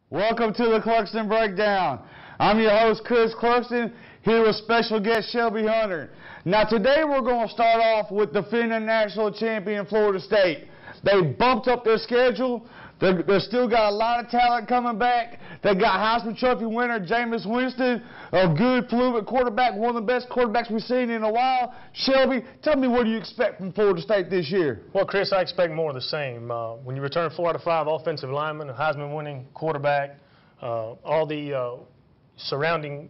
Welcome to the Cluxton Breakdown. I'm your host, Chris Cluxton, here with special guest Shelby Hunter. Now today we're going to start off with defending national champion Florida State. They bumped up their schedule. They still got a lot of talent coming back. They got Heisman Trophy winner Jameis Winston, a good fluid quarterback, one of the best quarterbacks we've seen in a while. Shelby, tell me, what do you expect from Florida State this year? Well, Chris, I expect more of the same. When you return 4 out of 5 offensive linemen, a Heisman winning quarterback, all the surrounding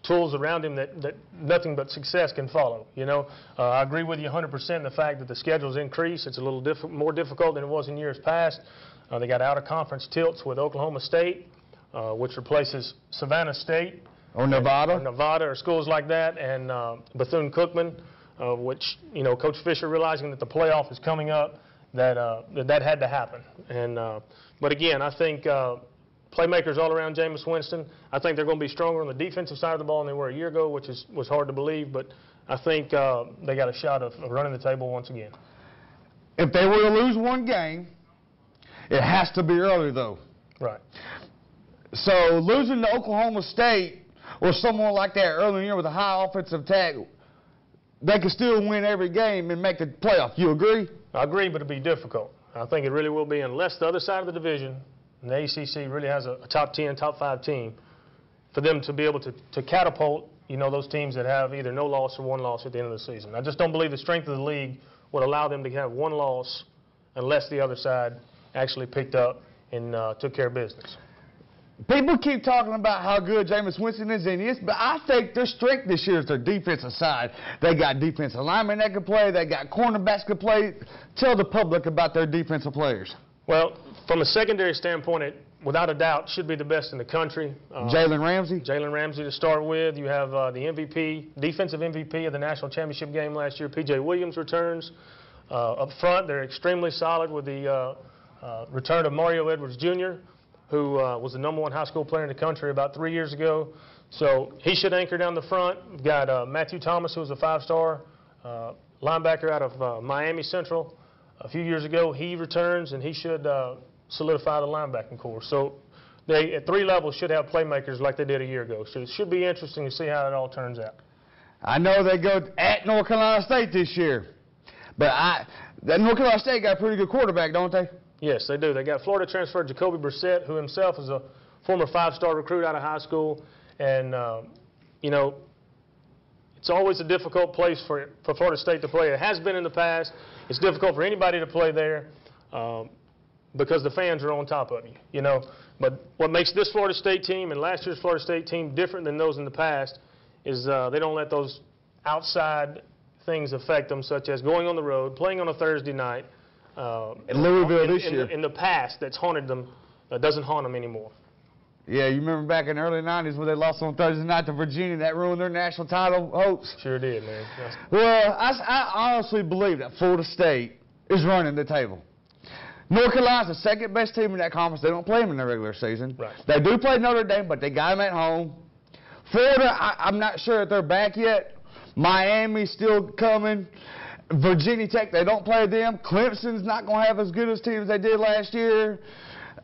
tools around him that nothing but success can follow. You know, I agree with you 100% in the fact that the schedule's increased. It's a little more difficult than it was in years past. They got out-of-conference tilts with Oklahoma State, which replaces Savannah State. Or Nevada. Or schools like that, and Bethune-Cookman, which, you know, Coach Fisher realizing that the playoff is coming up, that had to happen. And but again, I think playmakers all around Jameis Winston. I think they're going to be stronger on the defensive side of the ball than they were a year ago, which was hard to believe. But I think they got a shot of running the table once again. If they were to lose one game, it has to be early, though. Right. So losing to Oklahoma State or someone like that early in the year with a high offensive tag, they could still win every game and make the playoff. You agree? I agree, but it'll be difficult. I think it really will be, unless the other side of the division, and the ACC really has a top 10, top 5 team, for them to be able to catapult, you know, those teams that have either no loss or one loss at the end of the season. I just don't believe the strength of the league would allow them to have one loss unless the other side actually picked up and took care of business. People keep talking about how good Jameis Winston is, and he is, but I think their strength this year is their defensive side. They got defensive linemen that can play. They got cornerbacks that can play. Tell the public about their defensive players. Well, from a secondary standpoint, it, without a doubt, should be the best in the country. Jalen Ramsey? Jalen Ramsey to start with. You have the MVP, defensive MVP of the National Championship Game last year. P.J. Williams returns. Up front, they're extremely solid with the return of Mario Edwards Jr., who was the #1 high school player in the country about 3 years ago. So he should anchor down the front. We've got Matthew Thomas, who was a 5-star linebacker out of Miami Central a few years ago. He returns, and he should solidify the linebacking core. So they, at 3 levels, should have playmakers like they did a year ago. So it should be interesting to see how it all turns out. I know they go at North Carolina State this year, but that North Carolina State got a pretty good quarterback, don't they? Yes, they do. They got Florida transfer Jacoby Brissett, who himself is a former 5-star recruit out of high school. And, you know, it's always a difficult place for Florida State to play. It has been in the past. It's difficult for anybody to play there because the fans are on top of you, you know. But what makes this Florida State team and last year's Florida State team different than those in the past is they don't let those outside things affect them, such as going on the road, playing on a Thursday night. In Louisville this year. In the past, that's haunted them, doesn't haunt them anymore. Yeah, you remember back in the early 90s when they lost on Thursday night to Virginia, that ruined their national title hopes? Sure did, man. Yeah. Well, I honestly believe that Florida State is running the table. North Carolina's the second best team in that conference. They don't play them in the regular season. Right. They do play Notre Dame, but they got them at home. Florida, I'm not sure if they're back yet. Miami's still coming. Virginia Tech, they don't play them. Clemson's not going to have as good a team as they did last year.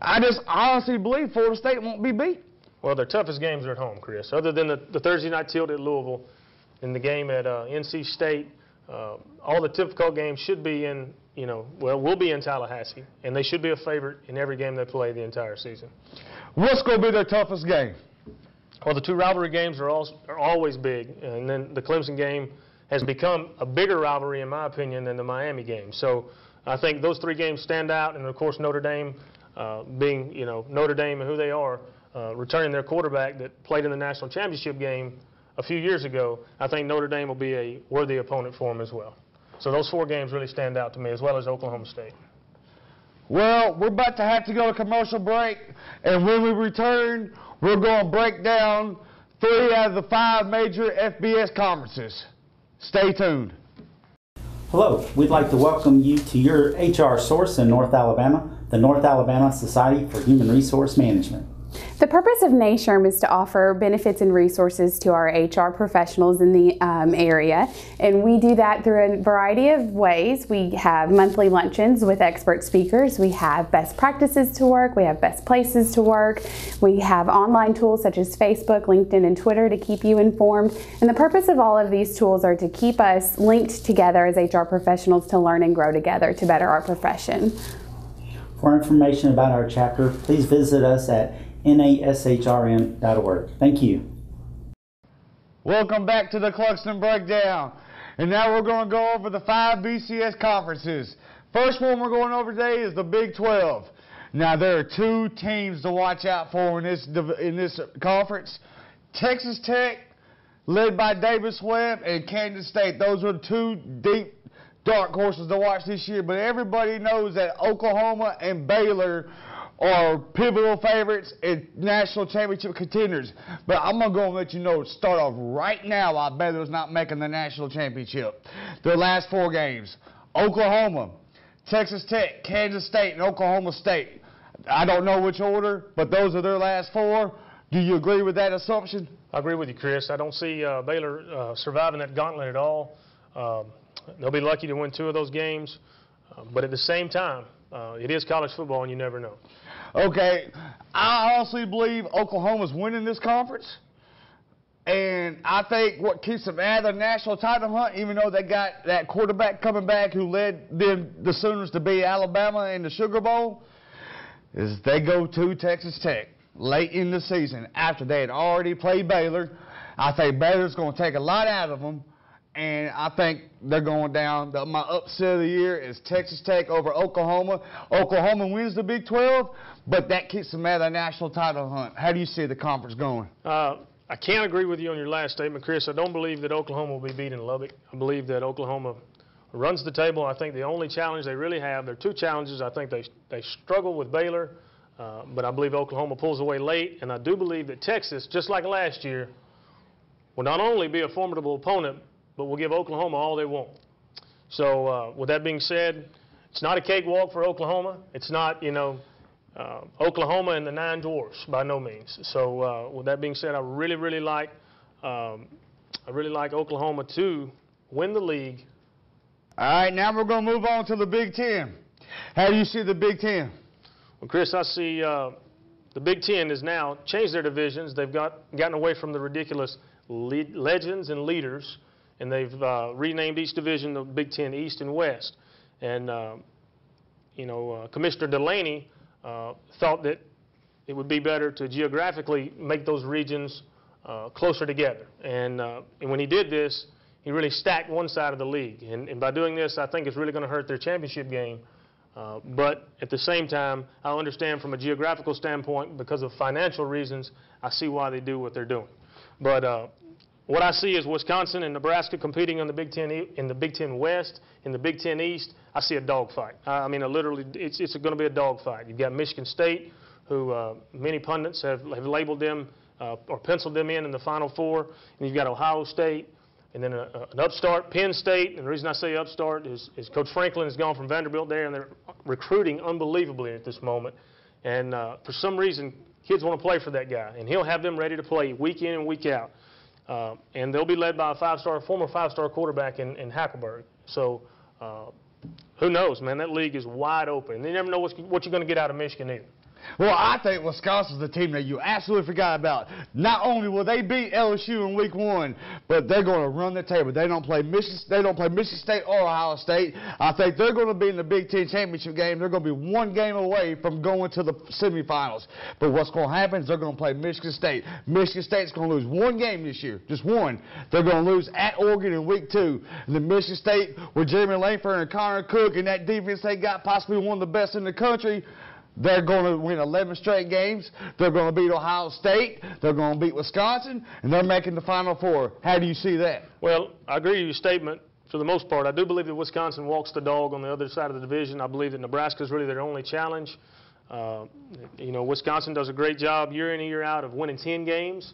I just honestly believe Florida State won't be beat. Well, their toughest games are at home, Chris. Other than the Thursday night tilt at Louisville and the game at NC State, all the difficult games should be in, you know, well, will be in Tallahassee, and they should be a favorite in every game they play the entire season. What's going to be their toughest game? Well, the 2 rivalry games are always big, and then the Clemson game has become a bigger rivalry, in my opinion, than the Miami game. So I think those 3 games stand out, and of course Notre Dame, being, you know, Notre Dame and who they are, returning their quarterback that played in the national championship game a few years ago, I think Notre Dame will be a worthy opponent for them as well. So those 4 games really stand out to me, as well as Oklahoma State. Well, we're about to have to go to commercial break, and when we return, we're going to break down 3 out of the 5 major FBS conferences. Stay tuned. Hello, we'd like to welcome you to your HR source in North Alabama, the North Alabama Society for Human Resource Management. The purpose of NASHRM is to offer benefits and resources to our HR professionals in the area, and we do that through a variety of ways. We have monthly luncheons with expert speakers, we have best practices to work, we have best places to work, we have online tools such as Facebook, LinkedIn, and Twitter to keep you informed, and the purpose of all of these tools are to keep us linked together as HR professionals to learn and grow together to better our profession. For information about our chapter, please visit us at nashrm.org. Thank you. Welcome back to the Cluxton Breakdown. And now we're going to go over the 5 BCS conferences. First one we're going over today is the Big 12. Now there are 2 teams to watch out for in this conference. Texas Tech, led by Davis Webb, and Kansas State. Those are 2 deep dark horses to watch this year. But everybody knows that Oklahoma and Baylor are pivotal favorites and national championship contenders. But I'm going to go and let you know, start off right now, why Baylor's not making the national championship. Their last 4 games: Oklahoma, Texas Tech, Kansas State, and Oklahoma State. I don't know which order, but those are their last 4. Do you agree with that assumption? I agree with you, Chris. I don't see Baylor surviving that gauntlet at all. They'll be lucky to win 2 of those games. But at the same time, it is college football, and you never know. Okay, I honestly believe Oklahoma's winning this conference. And I think what keeps them out of the national title hunt, even though they got that quarterback coming back who led the Sooners to beat Alabama in the Sugar Bowl, is they go to Texas Tech late in the season after they had already played Baylor. I think Baylor's going to take a lot out of them. And I think they're going down. My upset of the year is Texas Tech over Oklahoma. Oklahoma wins the Big 12, but that keeps them out of the national title hunt. How do you see the conference going? I can't agree with you on your last statement, Chris. I don't believe that Oklahoma will be beaten in Lubbock. I believe that Oklahoma runs the table. I think the only challenge they really have, there are 2 challenges. I think they struggle with Baylor, but I believe Oklahoma pulls away late. And I do believe that Texas, just like last year, will not only be a formidable opponent, but will give Oklahoma all they want. So with that being said, it's not a cakewalk for Oklahoma. It's not, Oklahoma and the 9 dwarfs by no means. So with that being said, I really like Oklahoma to win the league. All right, now we're going to move on to the Big 10. How do you see the Big 10? Well, Chris, I see the Big 10 has now changed their divisions. They've gotten away from the ridiculous legends and leaders, and they've renamed each division the Big 10 East and West. And, Commissioner Delaney thought that it would be better to geographically make those regions closer together. And when he did this, he really stacked one side of the league. And by doing this, I think it's really going to hurt their championship game. But at the same time, I understand from a geographical standpoint, because of financial reasons, I see why they do what they're doing. But what I see is Wisconsin and Nebraska competing in the Big Ten West, in the Big Ten East. I see a dogfight. I mean, literally, it's going to be a dogfight. You've got Michigan State, who many pundits have labeled them or penciled them in the Final Four, and you've got Ohio State, and then an upstart, Penn State. And the reason I say upstart is Coach Franklin has gone from Vanderbilt there, and they're recruiting unbelievably at this moment. And for some reason, kids want to play for that guy, and he'll have them ready to play week in and week out. And they'll be led by a former five-star quarterback in Hackleberg. So who knows, man? That league is wide open. You never know what you're going to get out of Michigan either. Well, I think Wisconsin's the team that you absolutely forgot about. Not only will they beat LSU in Week 1, but they're going to run the table. They don't play Michigan State or Ohio State. I think they're going to be in the Big Ten Championship game. They're going to be one game away from going to the semifinals. But what's going to happen is they're going to play Michigan State. Michigan State's going to lose one game this year, just one. They're going to lose at Oregon in Week 2. And then Michigan State, with Jeremy Langford and Connor Cook and that defense they got, possibly one of the best in the country, they're going to win 11 straight games. They're going to beat Ohio State. They're going to beat Wisconsin, and they're making the Final Four. How do you see that? Well, I agree with your statement for the most part. I do believe that Wisconsin walks the dog on the other side of the division. I believe that Nebraska is really their only challenge. Wisconsin does a great job year in and year out of winning 10 games.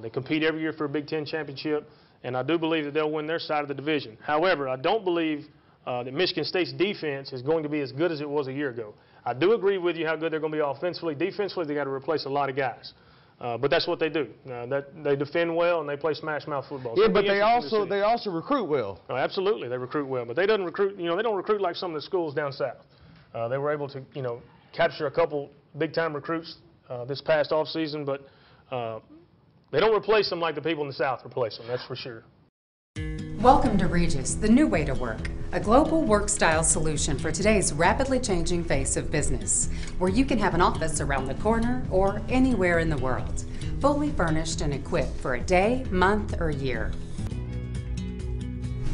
They compete every year for a Big Ten championship, and I do believe that they'll win their side of the division. However, I don't believe that Michigan State's defense is going to be as good as it was a year ago. I do agree with you how good they're going to be offensively. Defensively, they got to replace a lot of guys. But that's what they do. They defend well and they play smash mouth football. Yeah, but they also recruit well. Oh, absolutely, they recruit well. But they don't recruit. They don't recruit like some of the schools down south. They were able to capture a couple big time recruits this past off season, but they don't replace them like the people in the south replace them. That's for sure. Welcome to Regis, the new way to work, a global work style solution for today's rapidly changing face of business, where you can have an office around the corner or anywhere in the world, fully furnished and equipped for a day, month, or year.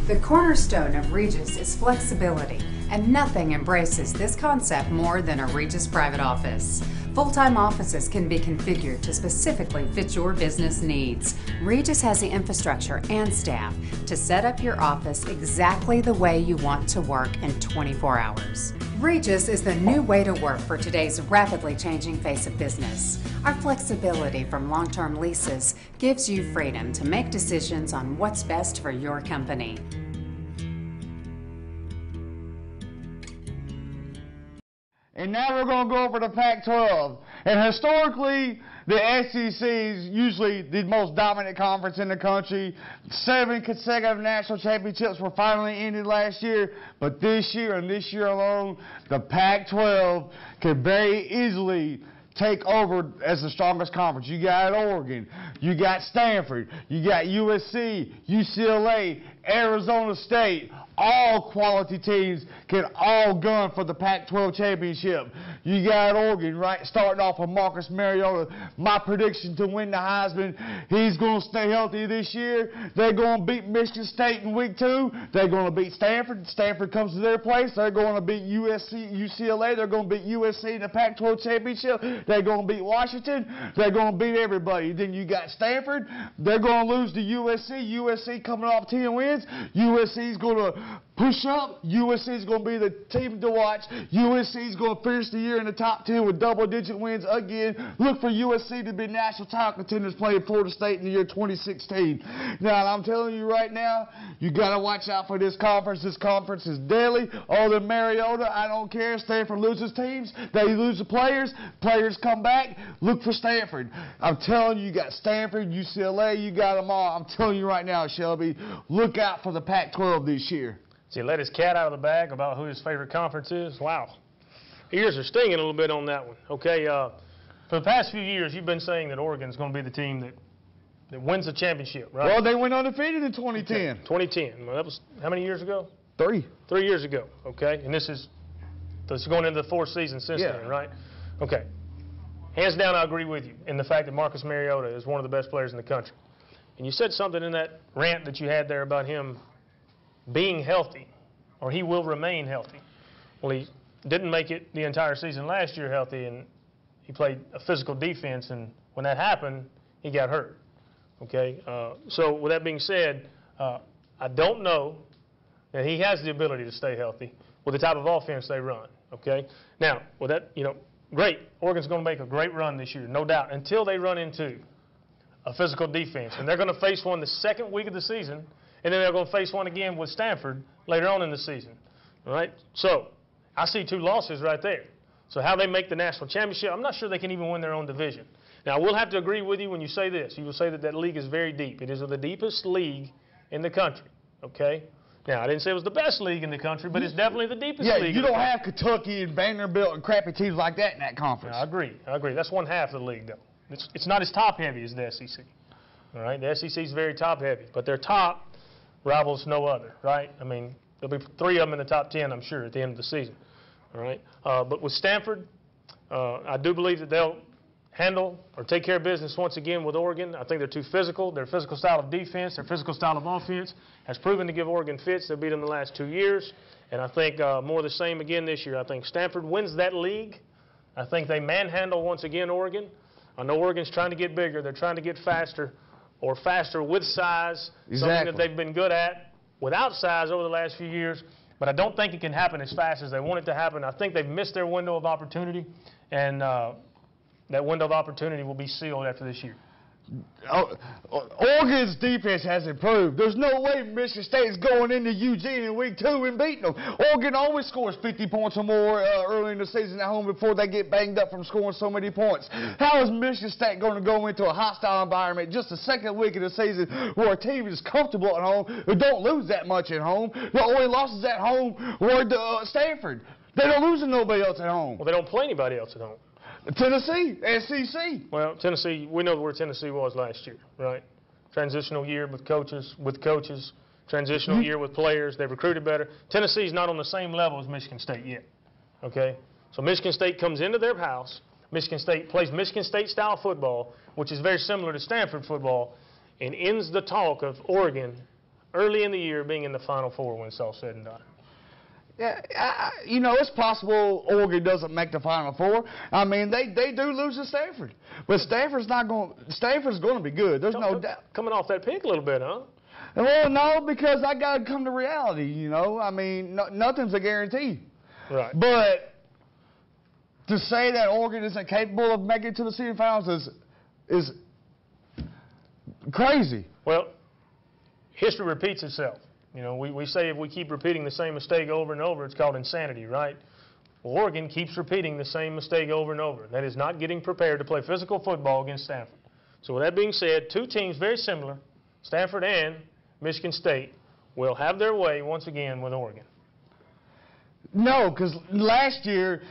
The cornerstone of Regis is flexibility, and nothing embraces this concept more than a Regis private office. Full-time offices can be configured to specifically fit your business needs. Regis has the infrastructure and staff to set up your office exactly the way you want to work in 24 hours. Regis is the new way to work for today's rapidly changing face of business. Our flexibility from long-term leases gives you freedom to make decisions on what's best for your company. And now we're going to go over the Pac-12. And historically, the SEC is usually the most dominant conference in the country. 7 consecutive national championships were finally ended last year. But this year, and this year alone, the Pac-12 could very easily take over as the strongest conference. You got Oregon, you got Stanford, you got USC, UCLA, Arizona State. All quality teams can all gun for the Pac-12 championship. You got Oregon, right, starting off with Marcus Mariota. My prediction to win the Heisman, he's going to stay healthy this year. They're going to beat Michigan State in week 2. They're going to beat Stanford. Stanford comes to their place. They're going to beat UCLA. They're going to beat USC in the Pac-12 championship. They're going to beat Washington. They're going to beat everybody. Then you got Stanford. They're going to lose to USC. USC coming off 10 wins. USC's going to push up. USC is going to be the team to watch. USC is going to finish the year in the top 10 with double-digit wins again. Look for USC to be national title contenders playing Florida State in the year 2016. Now, I'm telling you right now, you got to watch out for this conference. This conference is deadly. Oh, the Mariota, I don't care. Stanford loses teams. They lose the players. Players come back. Look for Stanford. I'm telling you, you got Stanford, UCLA, you got them all. I'm telling you right now, Shelby, look out for the Pac-12 this year. So he let his cat out of the bag about who his favorite conference is. Wow. Ears are stinging a little bit on that one. Okay, for the past few years, you've been saying that Oregon's going to be the team that wins the championship, right? Well, they went undefeated in 2010. Okay. 2010. Well, that was how many years ago? 3. 3 years ago, okay? And this is going into the 4th season since then, right? Okay. Hands down, I agree with you in the fact that Marcus Mariota is one of the best players in the country. And you said something in that rant that you had there about him being healthy, or he will remain healthy. Well, he didn't make it the entire season last year healthy, and he played a physical defense, and when that happened, he got hurt. Okay, so with that being said, I don't know that he has the ability to stay healthy with the type of offense they run. Okay, now with that, great. Oregon's going to make a great run this year, no doubt, until they run into a physical defense, and they're going to face one the second week of the season. And then they're going to face one again with Stanford later on in the season. All right? So I see 2 losses right there. So how they make the national championship, I'm not sure they can even win their own division. Now, I will have to agree with you when you say this. You will say that that league is very deep. It is the deepest league in the country. Okay? Now, I didn't say it was the best league in the country, but it's definitely the deepest league. Yeah, you don't have Kentucky and Vanderbilt and crappy teams like that in that conference. I agree. That's one half of the league, though. It's not as top-heavy as the SEC. All right? The SEC is very top-heavy, but their top rivals no other, right? I mean, there'll be 3 of them in the top 10, I'm sure, at the end of the season. All right? But with Stanford, I do believe that they'll handle or take care of business once again with Oregon. I think they're too physical. Their physical style of defense, their physical style of offense has proven to give Oregon fits. They beat them the last 2 years. And I think more of the same again this year. I think Stanford wins that league. I think they manhandle once again Oregon. I know Oregon's trying to get bigger. They're trying to get faster. Or faster with size, something that they've been good at without size over the last few years. But I don't think it can happen as fast as they want it to happen. I think they've missed their window of opportunity, and that window of opportunity will be sealed after this year. Oregon's defense has improved. There's no way Michigan State's going into Eugene in week 2 and beating them. Oregon always scores 50 points or more early in the season at home before they get banged up from scoring so many points. How is Michigan State going to go into a hostile environment just the second week of the season where a team is comfortable at home who don't lose that much at home? The only losses at home were to Stanford. They don't lose to nobody else at home. Well, they don't play anybody else at home. Tennessee, SEC. Well, Tennessee, we know where Tennessee was last year, right? Transitional year with coaches, transitional year with players. They've recruited better. Tennessee's not on the same level as Michigan State yet, okay? So Michigan State comes into their house. Michigan State plays Michigan State-style football, which is very similar to Stanford football, and ends the talk of Oregon early in the year being in the Final Four when it's all said and done. Yeah, you know, it's possible Oregon doesn't make the Final Four. I mean, they do lose to Stanford. But Stanford's going to be good. There's no doubt. Coming off that pick a little bit, huh? Well, no, because I got to come to reality, you know. I mean, nothing's a guarantee. Right. But to say that Oregon isn't capable of making it to the semifinals is crazy. Well, history repeats itself. You know, we say if we keep repeating the same mistake over and over, it's called insanity, right? Well, Oregon keeps repeating the same mistake over and over. That is not getting prepared to play physical football against Stanford. So with that being said, two teams very similar, Stanford and Michigan State, will have their way once again with Oregon. No, because last year,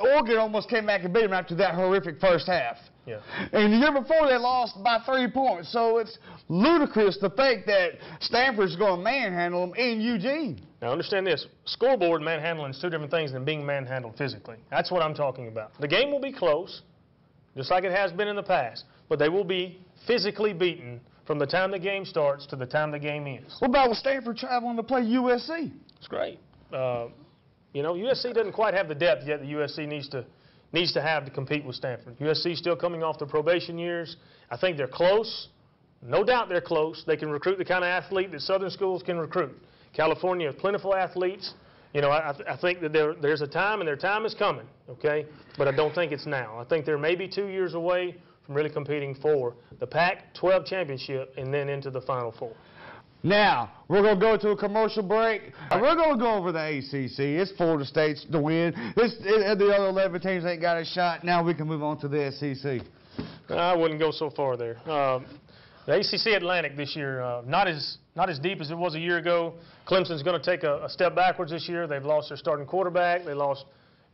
Oregon almost came back and beat them after that horrific first half. Yeah. And the year before, they lost by 3 points. So it's ludicrous to think that Stanford's going to manhandle them in Eugene. Now, understand this. Scoreboard manhandling is two different things than being manhandled physically. That's what I'm talking about. The game will be close, just like it has been in the past, but they will be physically beaten from the time the game starts to the time the game ends. What about with Stanford traveling to play USC? It's great. You know, USC doesn't quite have the depth yet that USC needs to have to compete with Stanford. USC still coming off the probation years. I think they're close. No doubt they're close. They can recruit the kind of athlete that Southern schools can recruit. California has plentiful athletes. You know, I think that there's a time, and their time is coming, okay? But I don't think it's now. I think they're maybe 2 years away from really competing for the Pac-12 championship and then into the Final Four. Now, we're going to go to a commercial break. We're going to go over the ACC. It's Florida State's to win. The other 11 teams ain't got a shot. Now we can move on to the SEC. I wouldn't go so far there. The ACC Atlantic this year, not as deep as it was a year ago. Clemson's going to take a step backwards this year. They've lost their starting quarterback. They lost,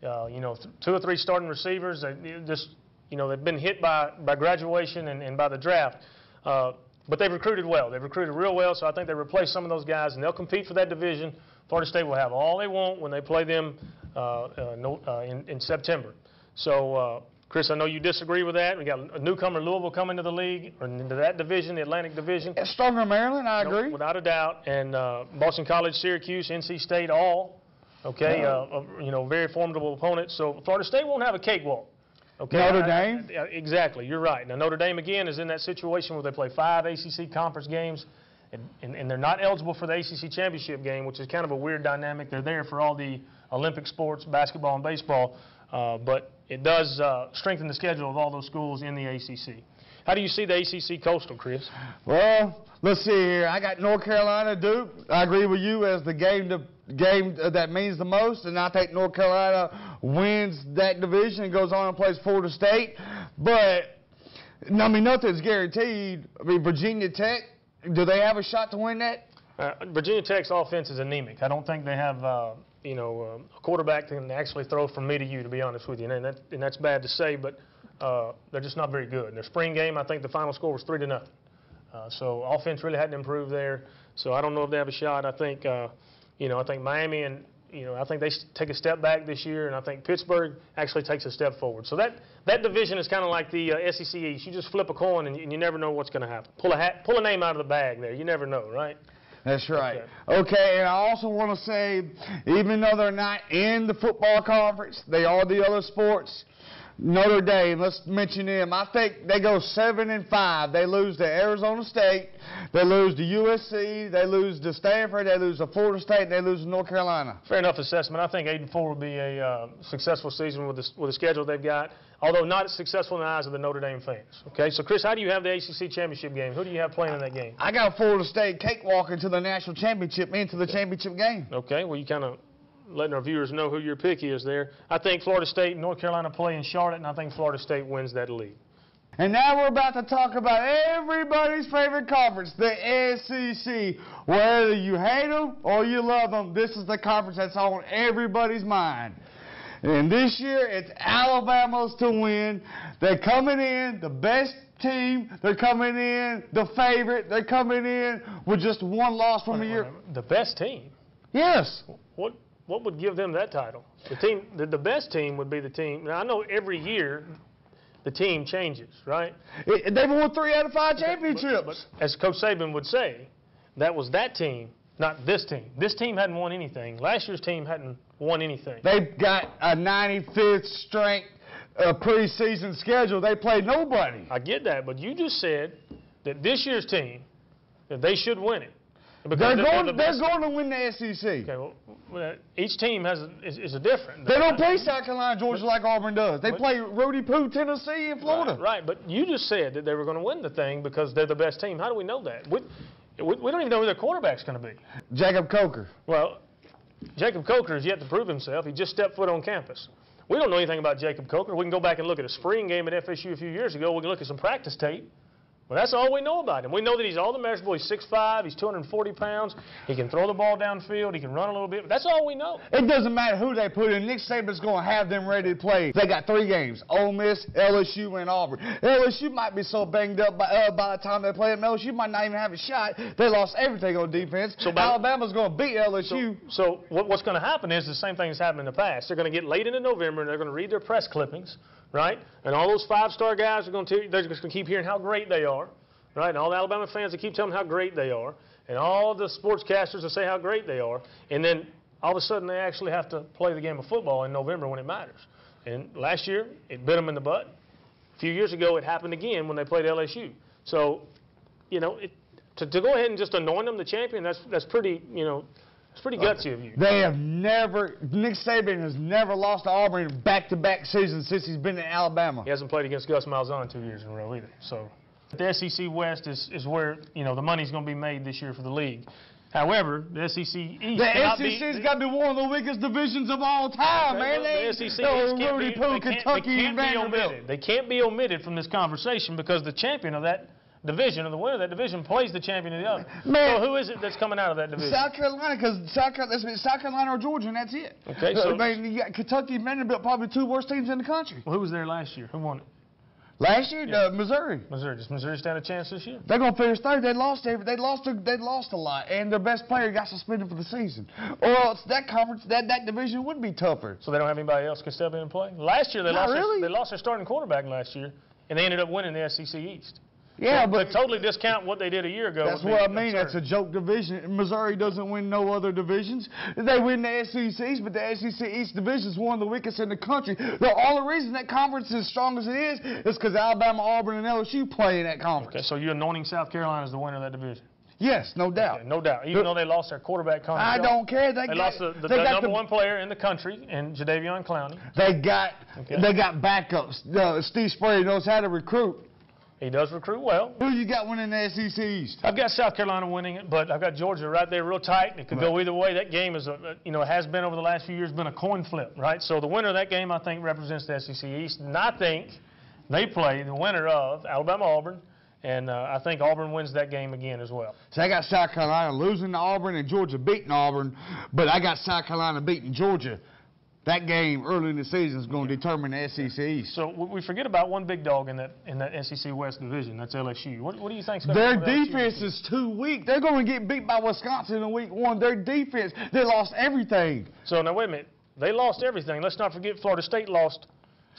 you know, 2 or 3 starting receivers. They just, you know, they've been hit by graduation and by the draft. But they've recruited well. They've recruited real well, so I think they replaced some of those guys, and they'll compete for that division. Florida State will have all they want when they play them in September. So, Chris, I know you disagree with that. We got a newcomer, Louisville, coming to the league, or into that division, the Atlantic Division. Stronger Maryland, I agree. No, without a doubt. And Boston College, Syracuse, NC State, all, okay, you know, very formidable opponents. So Florida State won't have a cakewalk. Okay, Notre Dame? Exactly, you're right. Now, Notre Dame, again, is in that situation where they play 5 ACC conference games, and they're not eligible for the ACC Championship Game, which is kind of a weird dynamic. They're there for all the Olympic sports, basketball and baseball, but it does strengthen the schedule of all those schools in the ACC. How do you see the ACC Coastal, Chris? Well, let's see here. I got North Carolina, Duke. I agree with you as the game that means the most, and I think North Carolina wins that division and goes on and plays Florida State. But, I mean, nothing's guaranteed. I mean, Virginia Tech, do they have a shot to win that? Virginia Tech's offense is anemic. I don't think they have, you know, a quarterback that can actually throw from me to you, to be honest with you. And that's bad to say, but they're just not very good. Their spring game, I think the final score was 3-0. So offense really hadn't improved there. So I don't know if they have a shot. I think, you know, I think Miami and, you know, I think they take a step back this year, and I think Pittsburgh actually takes a step forward. So that division is kind of like the SEC East. You just flip a coin, and you never know what's going to happen. Pull a name out of the bag there. You never know, right? That's right. Okay, and I also want to say, even though they're not in the football conference, they are the other sports. Notre Dame, let's mention them. I think they go 7-5. They lose to Arizona State, they lose to USC, they lose to Stanford, they lose to Florida State, and they lose to North Carolina. Fair enough assessment. I think 8-4 will be a successful season with the schedule they've got, although not as successful in the eyes of the Notre Dame fans. Okay, so Chris, how do you have the ACC Championship game? Who do you have playing in that game? I got Florida State cakewalking to the national championship into the championship game. Okay, well, you kind of letting our viewers know who your pick is there. I think Florida State and North Carolina play in Charlotte, and I think Florida State wins that league. And now we're about to talk about everybody's favorite conference, the SEC. Whether you hate them or you love them, this is the conference that's on everybody's mind. And this year, it's Alabama's to win. They're coming in the best team. They're coming in the favorite. They're coming in with just one loss from a year. The best team? Yes. What would give them that title? The best team would be the team. Now, I know every year the team changes, right? They've won 3 out of 5 championships. But as Coach Saban would say, that was that team, not this team. This team hadn't won anything. Last year's team hadn't won anything. They've got a 95th strength preseason schedule. They played nobody. I get that, but you just said that this year's team, that they should win it. They're going to win the SEC. Okay, well, each team is a different. They don't play South Carolina, Georgia like Auburn does. They play Rudy Poo, Tennessee, and Florida. Right, but you just said that they were going to win the thing because they're the best team. How do we know that? We don't even know who their quarterback's going to be. Jacob Coker. Well, Jacob Coker has yet to prove himself. He just stepped foot on campus. We don't know anything about Jacob Coker. We can go back and look at a spring game at FSU a few years ago. We can look at some practice tape. Well, that's all we know about him. We know that he's all the measurables. He's 6'5", he's 240 pounds. He can throw the ball downfield. He can run a little bit. That's all we know. It doesn't matter who they put in. Nick Saban's going to have them ready to play. They got 3 games, Ole Miss, LSU, and Auburn. LSU might be so banged up by the time they play them. LSU might not even have a shot. They lost everything on defense. So Alabama's going to beat LSU. So what's going to happen is the same thing that's happened in the past. They're going to get late into November, and they're going to read their press clippings, right? And all those 5-star guys are going to keep hearing how great they are. Right, and all the Alabama fans that keep telling them how great they are, and all the sportscasters that say how great they are, and then all of a sudden they actually have to play the game of football in November when it matters. And last year, it bit them in the butt. A few years ago, it happened again when they played LSU. So, you know, to go ahead and just anoint them the champion, that's pretty, you know, it's pretty gutsy of you. Nick Saban has never lost to Auburn in back-to-back seasons since he's been in Alabama. He hasn't played against Gus Malzahn 2 years in a row either, so. The SEC West is where, you know, the money's going to be made this year for the league. However, the SEC East. The SEC's got to be one of the weakest divisions of all time, man. The SEC East They can't be omitted from this conversation because the champion of that division, or the winner of that division, plays the champion of the other. Man, so who is it that's coming out of that division? South Carolina, because South Carolina or Georgia, and that's it. Okay, so you got Kentucky and Vanderbilt, probably 2 worst teams in the country. Well, who was there last year? Who won it? Last year, Missouri. Does Missouri stand a chance this year? They're going to finish third. They lost a lot, and their best player got suspended for the season. Or else that conference, that division would be tougher. So they don't have anybody else can step in and play? Last year, they lost their starting quarterback last year, and they ended up winning the SEC East. Yeah, but to totally discount what they did a year ago. That's what I mean. That's a joke division. Missouri doesn't win no other divisions. They win the SEC East, but the SEC East division is one of the weakest in the country. The only reason that conference is as strong as it is because Alabama, Auburn, and LSU play in that conference. Okay, so you're anointing South Carolina as the winner of that division? Yes, no doubt. Okay, no doubt. Even though they lost their quarterback, I don't care. They lost the number 1 player in the country, in Jadeveon Clowney. They got backups. Steve Spurrier knows how to recruit. He does recruit well. Who you got winning the SEC East? I've got South Carolina winning it, but I've got Georgia right there real tight. It could go either way. That game is, has been over the last few years been a coin flip, right? So the winner of that game, I think, represents the SEC East. And I think they play the winner of Alabama-Auburn, and I think Auburn wins that game again as well. So I got South Carolina losing to Auburn and Georgia beating Auburn, but I got South Carolina beating Georgia. That game early in the season is going to determine the SEC East. So we forget about one big dog in that SEC West division. That's LSU. What do you think? Their defense is too weak. They're going to get beat by Wisconsin in week 1. Their defense, they lost everything. So now wait a minute. They lost everything. Let's not forget Florida State lost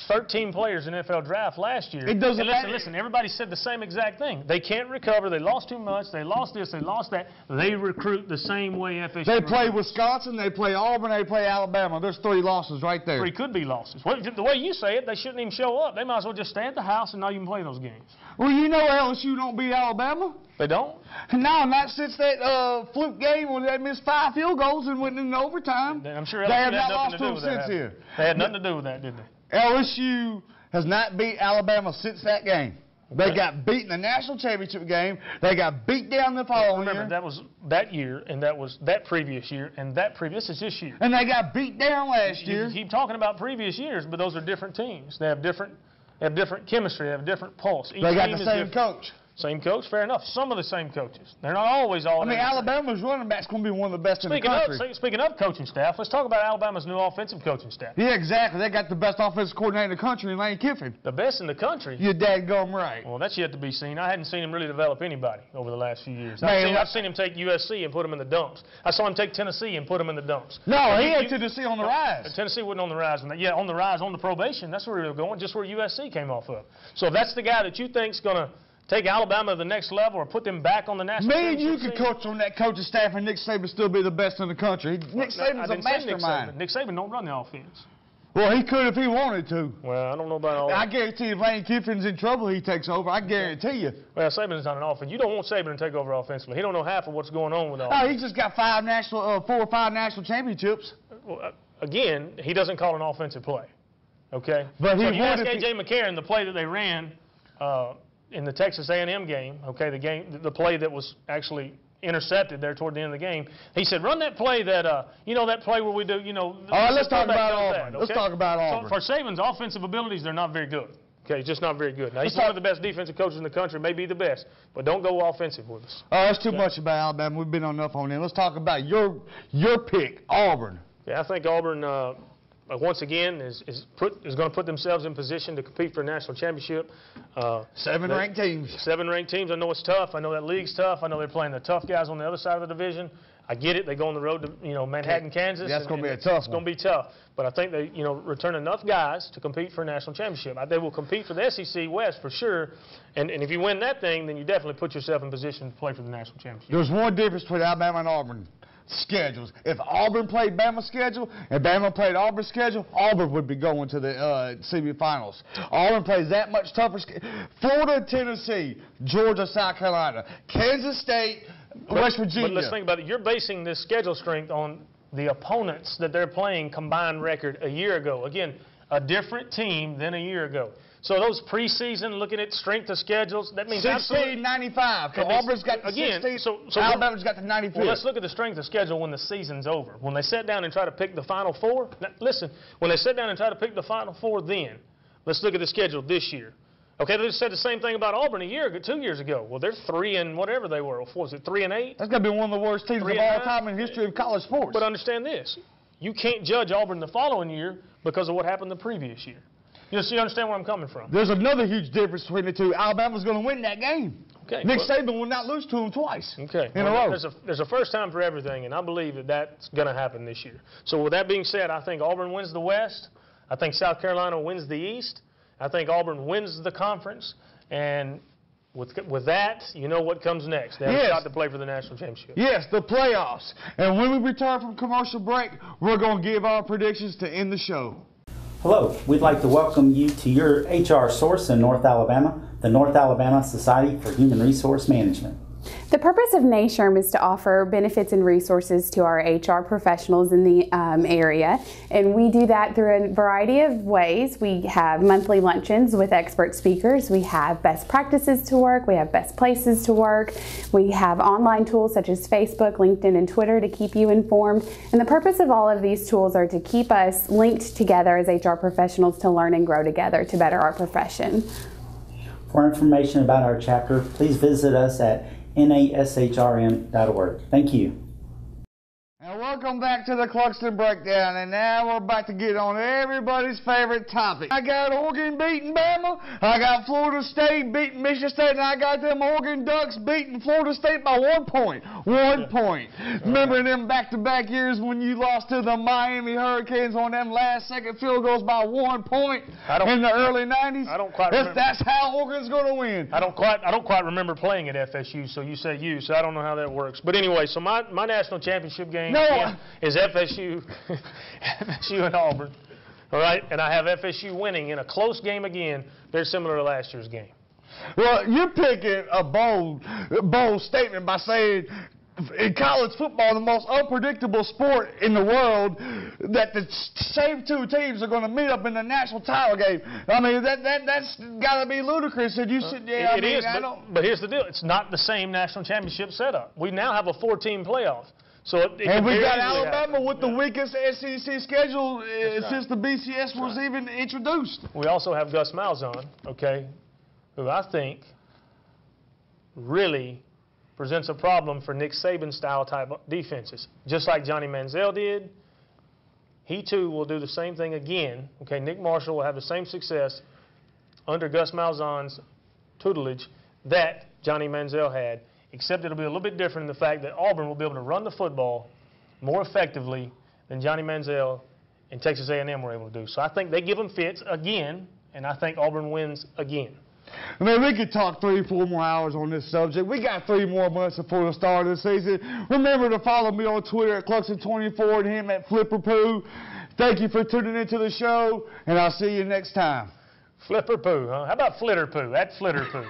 13 players in the NFL draft last year. It doesn't matter. Listen, everybody said the same exact thing. They can't recover. They lost too much. They lost this. They lost that. They recruit the same way FSU. They play Wisconsin. They play Auburn. They play Alabama. There's 3 losses right there. 3 could be losses. Well, the way you say it, they shouldn't even show up. They might as well just stay at the house and not even play those games. Well, you know LSU don't beat Alabama. They don't? No, not since that fluke game when they missed 5 field goals and went into overtime. I'm sure they LSU have had not nothing lost to to do them with since that. then. They had nothing to do with that, did they? LSU has not beat Alabama since that game. Okay. They got beat in the national championship game. They got beat down the following Remember, year. that was that year, and that was that previous year, and that previous. This is this year. And they got beat down last year. You keep talking about previous years, but those are different teams. They have different chemistry. They have different pulse. Each They got team the is same different. coach. Same coach, fair enough. Some of the same coaches. They're not always all. I mean, Alabama's running back's going to be one of the best in the country. Speaking of coaching staff, let's talk about Alabama's new offensive coaching staff. Yeah, exactly. They got the best offensive coordinator in the country in Lane Kiffin. The best in the country? You're daggum right. Well, that's yet to be seen. I hadn't seen him really develop anybody over the last few years. Man, I've seen him take USC and put him in the dumps. I saw him take Tennessee and put him in the dumps. No, he had Tennessee on the rise. Tennessee wasn't on the rise. Yeah, on the rise, on the probation. That's where we were going, just where USC came off of. So if that's the guy that you think's going to take Alabama to the next level or put them back on the national Me and you championship could coach on that coaching staff and Nick Saban still be the best in the country. Nick Saban's a mastermind. Nick Saban don't run the offense. Well, he could if he wanted to. Well, I don't know about all that. I guarantee if Lane Kiffin's in trouble, he takes over. I guarantee you. Well, Saban's not an offense. You don't want Saban to take over offensively. He don't know half of what's going on with the offense. Oh, he just got 4 or 5 national championships. Well, again, he doesn't call an offensive play. Okay? But so he if you ask would if A.J. McCarron, the play that they ran in the Texas A&M game, okay, the play that was actually intercepted there toward the end of the game, he said, run that play that, you know, that play where we do, you know. All right, let's talk about Auburn. Let's talk about Auburn. So for Saban's offensive abilities, they're not very good. Okay, he's just not very good. Now, he's one of the best defensive coaches in the country, maybe the best, but don't go offensive with us. Oh, that's too much about Alabama. We've been on enough on them. Let's talk about your pick, Auburn. Yeah, I think Auburn, once again, is going to put themselves in position to compete for a national championship. 7 ranked teams. 7 ranked teams. I know it's tough. I know that league's tough. I know they're playing the tough guys on the other side of the division. I get it. They go on the road to, you know, Manhattan, Kansas. That's going to be a tough one. It's going to be tough. But I think they, you know, return enough guys to compete for a national championship. They will compete for the SEC West for sure. And if you win that thing, then you definitely put yourself in position to play for the national championship. There's one difference between Alabama and Auburn. Schedules. If Auburn played Bama's schedule and Bama played Auburn's schedule, Auburn would be going to the semifinals. Auburn plays that much tougher. Florida, Tennessee, Georgia, South Carolina, Kansas State, West Virginia. But let's think about it. You're basing this schedule strength on the opponents that they're playing combined record a year ago. Again, a different team than a year ago. So those preseason, looking at strength of schedules, that means 16-95. So Auburn's got the 16. So Alabama's got the 95. Well, let's look at the strength of schedule when the season's over. When they sit down and try to pick the Final Four. Now, listen, when they sit down and try to pick the Final Four, then let's look at the schedule this year. Okay, they just said the same thing about Auburn a year ago, 2 years ago. Well, they're 3 and whatever they were. What was it, 3-8? That's going to be one of the worst teams of all time in history of college sports. But understand this: you can't judge Auburn the following year because of what happened the previous year. You understand where I'm coming from? There's another huge difference between the two. Alabama's going to win that game. Okay. Nick Saban will not lose to him twice in a row. There's a first time for everything, and I believe that that's going to happen this year. So with that being said, I think Auburn wins the West. I think South Carolina wins the East. I think Auburn wins the conference. And with that, you know what comes next. They have a shot to play for the national championship. Yes, the playoffs. And when we return from commercial break, we're going to give our predictions to end the show. Hello, we'd like to welcome you to your HR source in North Alabama, the North Alabama Society for Human Resource Management. The purpose of NASHRM is to offer benefits and resources to our HR professionals in the area, and we do that through a variety of ways. We have monthly luncheons with expert speakers, we have best practices to work, we have best places to work, we have online tools such as Facebook, LinkedIn, and Twitter to keep you informed, and the purpose of all of these tools are to keep us linked together as HR professionals to learn and grow together to better our profession. For information about our chapter, please visit us at nashrm.org. Thank you. And welcome welcome back to the Cluxton Breakdown, and now we're about to get on everybody's favorite topic. I got Oregon beating Bama, I got Florida State beating Michigan State, and I got them Oregon Ducks beating Florida State by 1 point. 1 point. Remember them back-to-back years when you lost to the Miami Hurricanes on them last-second field goals by 1 point in the early 90s? I don't quite remember. That's how Oregon's going to win. I don't quite remember playing at FSU, so you said you, so I don't know how that works. But anyway, so my national championship game is FSU, FSU and Auburn. All right, and I have FSU winning in a close game again. They're similar to last year's game. Well, you're picking a bold statement by saying in college football, the most unpredictable sport in the world, that the same two teams are going to meet up in the national title game. I mean, that's got to be ludicrous. And you said, yeah, it is, but here's the deal. It's not the same national championship setup. We now have a 4-team playoff. So and we got Alabama with the weakest SEC schedule since the BCS was even introduced. We also have Gus Malzahn, okay, who I think really presents a problem for Nick Saban-style type defenses. Just like Johnny Manziel did, he too will do the same thing again. Okay, Nick Marshall will have the same success under Gus Malzahn's tutelage that Johnny Manziel had, except it'll be a little bit different in the fact that Auburn will be able to run the football more effectively than Johnny Manziel and Texas A&M were able to do. So I think they give them fits again, and I think Auburn wins again. I mean, we could talk 3-4 more hours on this subject. We got 3 more months before the start of the season. Remember to follow me on Twitter at Cluxton24 and him at Flipperpoo. Thank you for tuning into the show, and I'll see you next time. Flipperpoo, huh? How about Flitterpoo? At Flitterpoo.